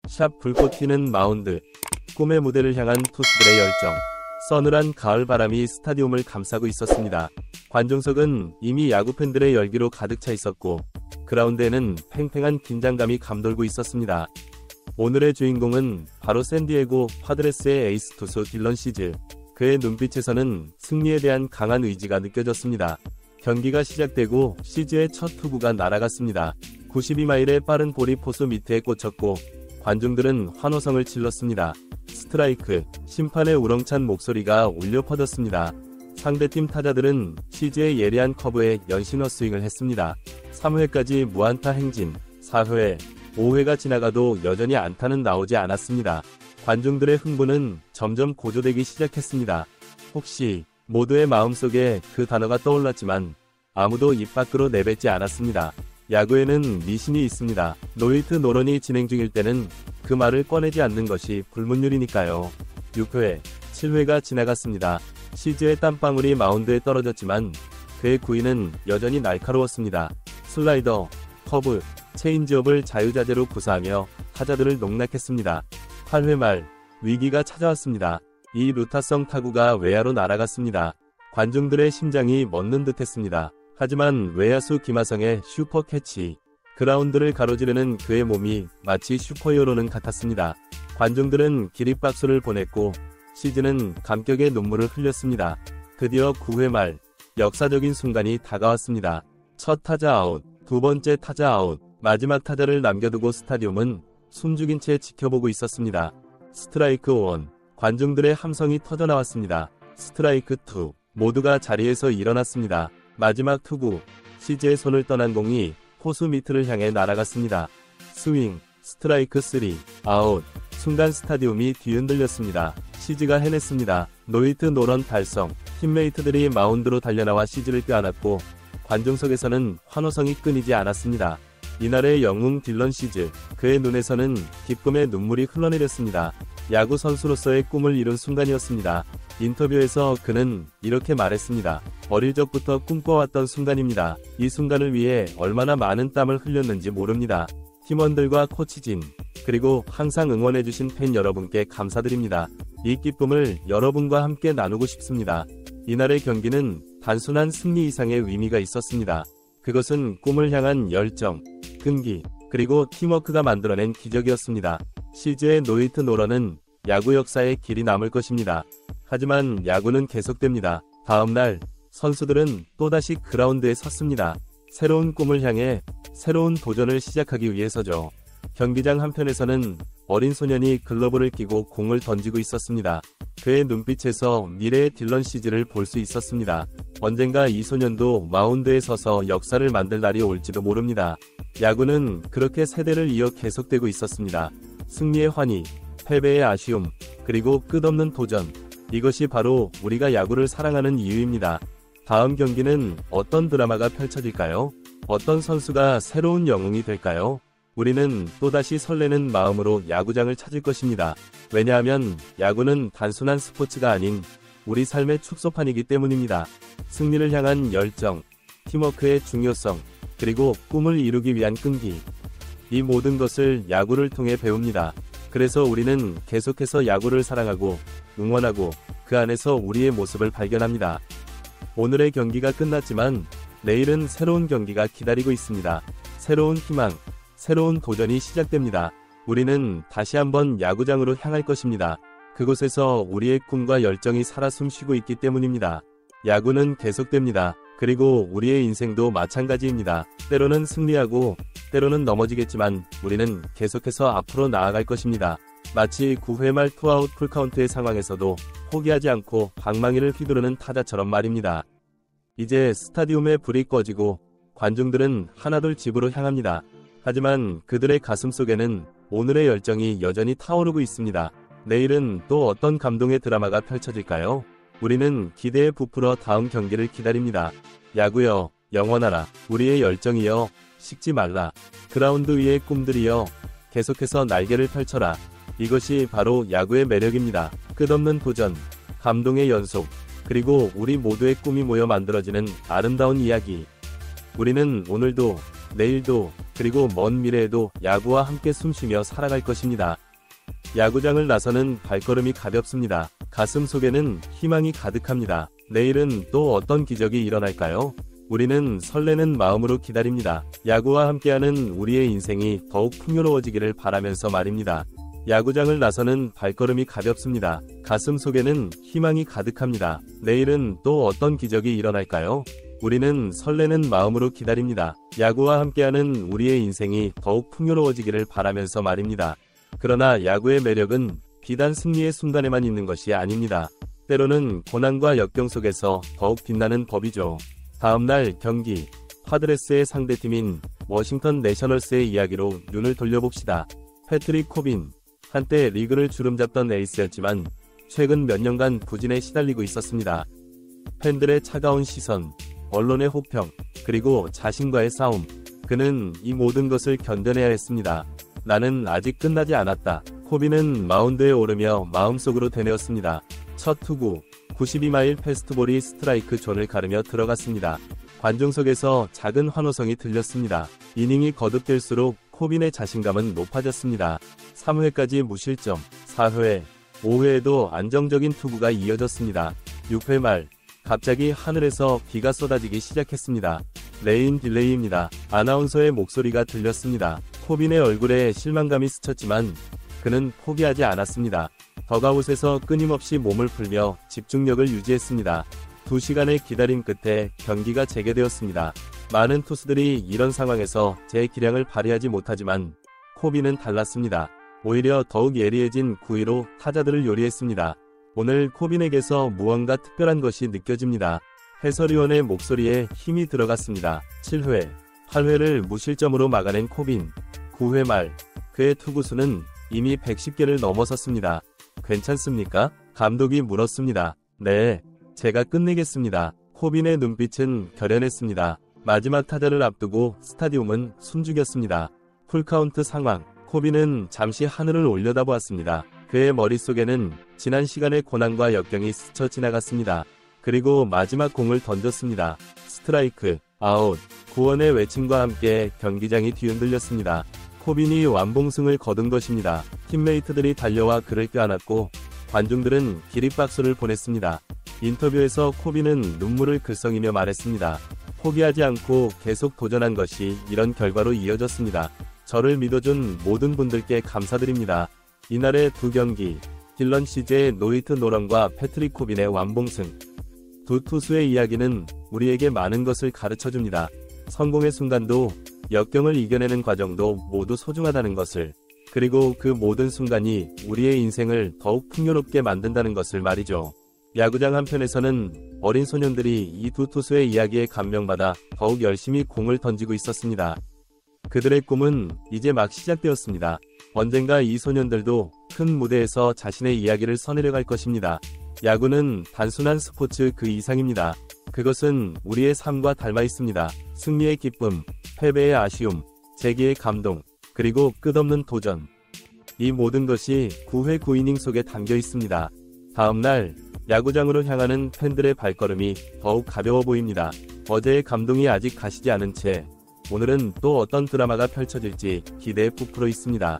샵 불꽃 튀는 마운드. 꿈의 무대를 향한 투수들의 열정. 서늘한 가을 바람이 스타디움을 감싸고 있었습니다. 관중석은 이미 야구 팬들의 열기로 가득 차 있었고 그라운드에는 팽팽한 긴장감이 감돌고 있었습니다. 오늘의 주인공은 바로 샌디에고 파드레스의 에이스 투수 딜런 시즈. 그의 눈빛에서는 승리에 대한 강한 의지가 느껴졌습니다. 경기가 시작되고 시즈의 첫 투구가 날아갔습니다. 92마일의 빠른 볼이 포수 밑에 꽂혔고 관중들은 환호성을 질렀습니다. 스트라이크, 심판의 우렁찬 목소리가 울려 퍼졌습니다. 상대팀 타자들은 시즈의 예리한 커브에 연신 헛스윙을 했습니다. 3회까지 무안타 행진, 4회, 5회가 지나가도 여전히 안타는 나오지 않았습니다. 관중들의 흥분은 점점 고조되기 시작했습니다. 혹시 모두의 마음속에 그 단어가 떠올랐지만 아무도 입 밖으로 내뱉지 않았습니다. 야구에는 미신이 있습니다. 노히트 노런이 진행 중일 때는 그 말을 꺼내지 않는 것이 불문율이니까요. 6회, 7회가 지나갔습니다. 시즈의 땀방울이 마운드에 떨어졌지만 그의 구위는 여전히 날카로웠습니다. 슬라이더, 커브, 체인지업을 자유자재로 구사하며 타자들을 농락했습니다. 8회 말, 위기가 찾아왔습니다. 이 루타성 타구가 외야로 날아갔습니다. 관중들의 심장이 멎는 듯했습니다. 하지만 외야수 김하성의 슈퍼 캐치. 그라운드를 가로지르는 그의 몸이 마치 슈퍼히어로는 같았습니다. 관중들은 기립박수를 보냈고 시즈는 감격의 눈물을 흘렸습니다. 드디어 9회 말, 역사적인 순간이 다가왔습니다. 첫 타자 아웃, 두 번째 타자 아웃, 마지막 타자를 남겨두고 스타디움은 숨죽인 채 지켜보고 있었습니다. 스트라이크 1, 관중들의 함성이 터져나왔습니다. 스트라이크 2, 모두가 자리에서 일어났습니다. 마지막 투구, 시즈의 손을 떠난 공이 포수 밑을 향해 날아갔습니다. 스윙, 스트라이크 3, 아웃. 순간 스타디움이 뒤흔들렸습니다. 시즈가 해냈습니다. 노히트 노런 달성. 팀메이트들이 마운드로 달려나와 시즈를 껴안았고 관중석에서는 환호성이 끊이지 않았습니다. 이날의 영웅 딜런 시즈. 그의 눈에서는 기쁨의 눈물이 흘러내렸습니다. 야구 선수로서의 꿈을 이룬 순간이었습니다. 인터뷰에서 그는 이렇게 말했습니다. 어릴 적부터 꿈꿔왔던 순간입니다. 이 순간을 위해 얼마나 많은 땀을 흘렸는지 모릅니다. 팀원들과 코치진, 그리고 항상 응원해주신 팬 여러분께 감사드립니다. 이 기쁨을 여러분과 함께 나누고 싶습니다. 이날의 경기는 단순한 승리 이상의 의미가 있었습니다. 그것은 꿈을 향한 열정, 끈기, 그리고 팀워크가 만들어낸 기적이었습니다. 시즈의 노히트 노런은 야구 역사에 길이 남을 것입니다. 하지만 야구는 계속됩니다. 다음날 선수들은 또다시 그라운드에 섰습니다. 새로운 꿈을 향해 새로운 도전을 시작하기 위해서죠. 경기장 한편에서는 어린 소년이 글러브를 끼고 공을 던지고 있었습니다. 그의 눈빛에서 미래의 딜런 시즈를 볼 수 있었습니다. 언젠가 이 소년도 마운드에 서서 역사를 만들 날이 올지도 모릅니다. 야구는 그렇게 세대를 이어 계속되고 있었습니다. 승리의 환희, 패배의 아쉬움, 그리고 끝없는 도전. 이것이 바로 우리가 야구를 사랑하는 이유입니다. 다음 경기는 어떤 드라마가 펼쳐질까요? 어떤 선수가 새로운 영웅이 될까요? 우리는 또다시 설레는 마음으로 야구장을 찾을 것입니다. 왜냐하면 야구는 단순한 스포츠가 아닌 우리 삶의 축소판이기 때문입니다. 승리를 향한 열정, 팀워크의 중요성, 그리고 꿈을 이루기 위한 끈기. 이 모든 것을 야구를 통해 배웁니다. 그래서 우리는 계속해서 야구를 사랑하고 응원하고 그 안에서 우리의 모습을 발견합니다. 오늘의 경기가 끝났지만 내일은 새로운 경기가 기다리고 있습니다. 새로운 희망, 새로운 도전이 시작됩니다. 우리는 다시 한번 야구장으로 향할 것입니다. 그곳에서 우리의 꿈과 열정이 살아 숨쉬고 있기 때문입니다. 야구는 계속됩니다. 그리고 우리의 인생도 마찬가지입니다. 때로는 승리하고 때로는 넘어지겠지만 우리는 계속해서 앞으로 나아갈 것입니다. 마치 9회 말 투아웃 풀카운트의 상황에서도 포기하지 않고 방망이를 휘두르는 타자처럼 말입니다. 이제 스타디움의 불이 꺼지고 관중들은 하나둘 집으로 향합니다. 하지만 그들의 가슴 속에는 오늘의 열정이 여전히 타오르고 있습니다. 내일은 또 어떤 감동의 드라마가 펼쳐질까요? 우리는 기대에 부풀어 다음 경기를 기다립니다. 야구여, 영원하라. 우리의 열정이여, 식지 말라. 그라운드 위의 꿈들이여, 계속해서 날개를 펼쳐라. 이것이 바로 야구의 매력입니다. 끝없는 도전, 감동의 연속, 그리고 우리 모두의 꿈이 모여 만들어지는 아름다운 이야기. 우리는 오늘도 내일도, 그리고 먼 미래에도 야구와 함께 숨쉬며 살아갈 것입니다. 야구장을 나서는 발걸음이 가볍습니다. 가슴 속에는 희망이 가득합니다. 내일은 또 어떤 기적이 일어날까요? 우리는 설레는 마음으로 기다립니다. 야구와 함께하는 우리의 인생이 더욱 풍요로워지기를 바라면서 말입니다. 야구장을 나서는 발걸음이 가볍습니다. 가슴 속에는 희망이 가득합니다. 내일은 또 어떤 기적이 일어날까요? 우리는 설레는 마음으로 기다립니다. 야구와 함께하는 우리의 인생이 더욱 풍요로워지기를 바라면서 말입니다. 그러나 야구의 매력은 비단 승리의 순간에만 있는 것이 아닙니다. 때로는 고난과 역경 속에서 더욱 빛나는 법이죠. 다음날 경기, 파드레스의 상대팀인 워싱턴 내셔널스의 이야기로 눈을 돌려봅시다. 패트릭 코빈, 한때 리그를 주름잡던 에이스였지만 최근 몇 년간 부진에 시달리고 있었습니다. 팬들의 차가운 시선, 언론의 혹평, 그리고 자신과의 싸움. 그는 이 모든 것을 견뎌내야 했습니다. 나는 아직 끝나지 않았다. 코빈은 마운드에 오르며 마음속으로 되뇌었습니다. 첫 투구, 92마일 패스트볼이 스트라이크 존을 가르며 들어갔습니다. 관중석에서 작은 환호성이 들렸습니다. 이닝이 거듭될수록 코빈의 자신감은 높아졌습니다. 3회까지 무실점, 4회, 5회에도 안정적인 투구가 이어졌습니다. 6회 말, 갑자기 하늘에서 비가 쏟아지기 시작했습니다. 레인 딜레이입니다. 아나운서의 목소리가 들렸습니다. 코빈의 얼굴에 실망감이 스쳤지만 그는 포기하지 않았습니다. 덕아웃에서 끊임없이 몸을 풀며 집중력을 유지했습니다. 2시간의 기다림 끝에 경기가 재개되었습니다. 많은 투수들이 이런 상황에서 제 기량을 발휘하지 못하지만 코빈은 달랐습니다. 오히려 더욱 예리해진 구위로 타자들을 요리했습니다. 오늘 코빈에게서 무언가 특별한 것이 느껴집니다. 해설위원의 목소리에 힘이 들어갔습니다. 7회, 8회를 무실점으로 막아낸 코빈. 9회 말, 그의 투구수는 이미 110개를 넘어섰습니다. 괜찮습니까? 감독이 물었습니다. 네, 제가 끝내겠습니다. 코빈의 눈빛은 결연했습니다. 마지막 타자를 앞두고 스타디움은 숨죽였습니다. 풀카운트 상황, 코빈은 잠시 하늘을 올려다보았습니다. 그의 머릿속에는 지난 시간의 고난과 역경이 스쳐 지나갔습니다. 그리고 마지막 공을 던졌습니다. 스트라이크, 아웃, 구원의 외침과 함께 경기장이 뒤흔들렸습니다. 코빈이 완봉승을 거둔 것입니다. 팀메이트들이 달려와 그를 껴안았고 관중들은 기립박수를 보냈습니다. 인터뷰에서 코빈은 눈물을 글썽이며 말했습니다. 포기하지 않고 계속 도전한 것이 이런 결과로 이어졌습니다. 저를 믿어준 모든 분들께 감사드립니다. 이날의 두 경기, 딜런 시제의 노히트 노런과 패트릭 코빈의 완봉승. 두 투수의 이야기는 우리에게 많은 것을 가르쳐줍니다. 성공의 순간도 역경을 이겨내는 과정도 모두 소중하다는 것을, 그리고 그 모든 순간이 우리의 인생을 더욱 풍요롭게 만든다는 것을 말이죠. 야구장 한편에서는 어린 소년들이 이 두 투수의 이야기에 감명받아 더욱 열심히 공을 던지고 있었습니다. 그들의 꿈은 이제 막 시작되었습니다. 언젠가 이 소년들도 큰 무대에서 자신의 이야기를 써내려갈 것입니다. 야구는 단순한 스포츠 그 이상입니다. 그것은 우리의 삶과 닮아 있습니다. 승리의 기쁨, 패배의 아쉬움, 재기의 감동, 그리고 끝없는 도전. 이 모든 것이 9회 9이닝 속에 담겨 있습니다. 다음날 야구장으로 향하는 팬들의 발걸음이 더욱 가벼워 보입니다. 어제의 감동이 아직 가시지 않은 채 오늘은 또 어떤 드라마가 펼쳐질지 기대에 부풀어 있습니다.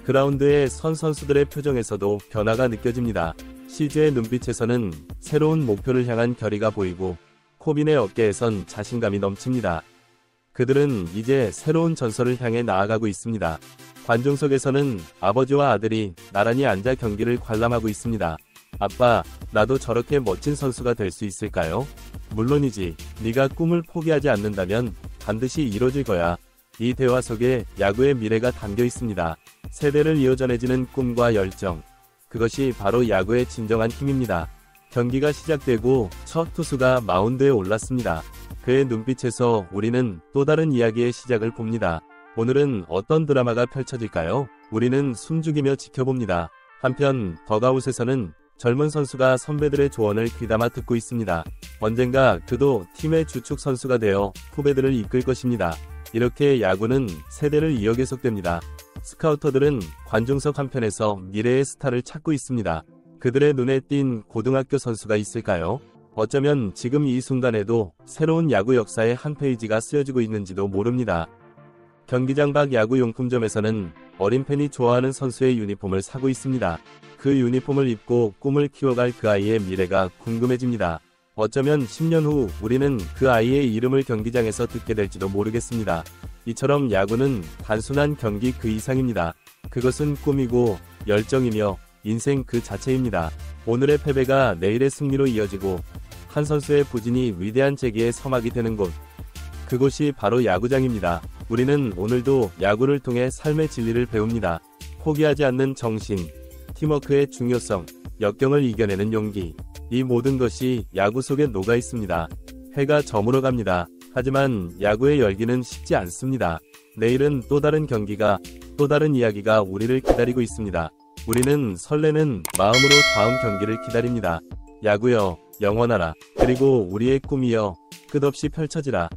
그라운드의 선수들의 표정에서도 변화가 느껴집니다. 시즈의 눈빛에서는 새로운 목표를 향한 결의가 보이고 코빈의 어깨에선 자신감이 넘칩니다. 그들은 이제 새로운 전설을 향해 나아가고 있습니다. 관중석에서는 아버지와 아들이 나란히 앉아 경기를 관람하고 있습니다. 아빠, 나도 저렇게 멋진 선수가 될 수 있을까요? 물론이지. 네가 꿈을 포기하지 않는다면 반드시 이뤄질 거야. 이 대화 속에 야구의 미래가 담겨 있습니다. 세대를 이어 전해지는 꿈과 열정. 그것이 바로 야구의 진정한 힘입니다. 경기가 시작되고 첫 투수가 마운드에 올랐습니다. 그의 눈빛에서 우리는 또 다른 이야기의 시작을 봅니다. 오늘은 어떤 드라마가 펼쳐질까요? 우리는 숨죽이며 지켜봅니다. 한편 덕아웃에서는 젊은 선수가 선배들의 조언을 귀담아 듣고 있습니다. 언젠가 그도 팀의 주축 선수가 되어 후배들을 이끌 것입니다. 이렇게 야구는 세대를 이어 계속됩니다. 스카우터들은 관중석 한편에서 미래의 스타를 찾고 있습니다. 그들의 눈에 띈 고등학교 선수가 있을까요? 어쩌면 지금 이 순간에도 새로운 야구 역사의 한 페이지가 쓰여지고 있는지도 모릅니다. 경기장 밖 야구용품점에서는 어린 팬이 좋아하는 선수의 유니폼을 사고 있습니다. 그 유니폼을 입고 꿈을 키워갈 그 아이의 미래가 궁금해집니다. 어쩌면 10년 후 우리는 그 아이의 이름을 경기장에서 듣게 될지도 모르겠습니다. 이처럼 야구는 단순한 경기 그 이상입니다. 그것은 꿈이고 열정이며 인생 그 자체입니다. 오늘의 패배가 내일의 승리로 이어지고 한 선수의 부진이 위대한 재기의 서막이 되는 곳. 그곳이 바로 야구장입니다. 우리는 오늘도 야구를 통해 삶의 진리를 배웁니다. 포기하지 않는 정신, 팀워크의 중요성, 역경을 이겨내는 용기. 이 모든 것이 야구 속에 녹아 있습니다. 해가 저물어 갑니다. 하지만 야구의 열기는 식지 않습니다. 내일은 또 다른 경기가, 또 다른 이야기가 우리를 기다리고 있습니다. 우리는 설레는 마음으로 다음 경기를 기다립니다. 야구여, 영원하라. 그리고 우리의 꿈이여, 끝없이 펼쳐지라.